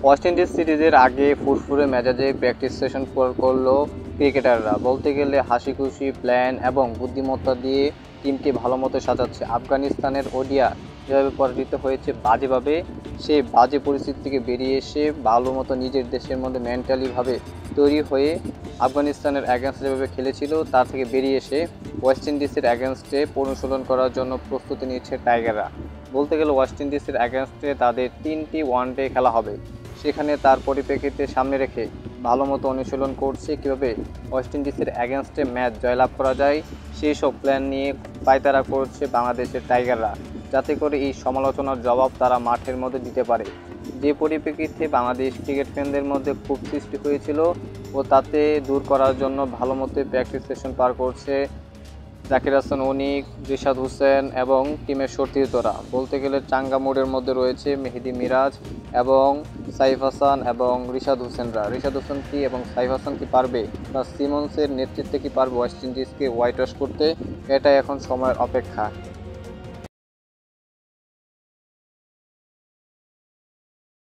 West Indies সিরিজের আগে ফুরফুরে মেজাজে প্র্যাকটিস সেশন করলো ক্রিকেটাররা। বলতে গেলে হাসি খুশি প্ল্যান এবং বুদ্ধিমত্তা দিয়ে টিমকে ভালো মতো সাজাচ্ছে। আফগানিস্তানের ওডিয়া যেভাবে পরাজিত হয়েছে বাজেভাবে, সেই বাজে পরিস্থিতি থেকে বেরিয়ে এসে ভালো মতো নিজের দেশের মধ্যে মেন্টালিভাবে তৈরি হয়ে আফগানিস্তানের অ্যাগেনস্টে যেভাবে খেলেছিল তার থেকে বেরিয়ে এসে ওয়েস্ট ইন্ডিজের অ্যাগেনস্টে অনুশীলন করার জন্য প্রস্তুতি নিচ্ছে টাইগাররা। বলতে গেলে ওয়েস্ট ইন্ডিজের অ্যাগেনস্টে তাদের 3টি ওয়ানডে খেলা হবে, সেখানে তার পরিপ্রেক্ষিতে সামনে রেখে ভালো মতো অনুশীলন করছে কীভাবে ওয়েস্ট ইন্ডিজের অ্যাগেনস্টে ম্যাচ জয়লাভ করা যায়, সেই সব প্ল্যান নিয়ে পায়তারা করছে বাংলাদেশের টাইগাররা, যাতে করে এই সমালোচনার জবাব তারা মাঠের মধ্যে দিতে পারে। যে পরিপ্রেক্ষিতে বাংলাদেশ ক্রিকেট ফ্যানদের মধ্যে ক্ষোভ সৃষ্টি হয়েছিল ও তাতে দূর করার জন্য ভালো মতো প্র্যাকটিস সেশন পার করছে জাকির হাসান অনিক, রিশাদ হোসেন এবং টিমের সতীর্থরা। বলতে গেলে চাঙ্গা মোড়ের মধ্যে রয়েছে মেহেদি মিরাজ এবং সাইফ হাসান এবং রিশাদ হোসেনরা। রিশাদ হোসেন কি এবং সাইফ হাসান কি পারবে, বা সিমন্সের নেতৃত্বে কি পারবে ওয়েস্ট ইন্ডিজকে হোয়াইট ওয়াশ করতে, এটাই এখন সময়ের অপেক্ষা।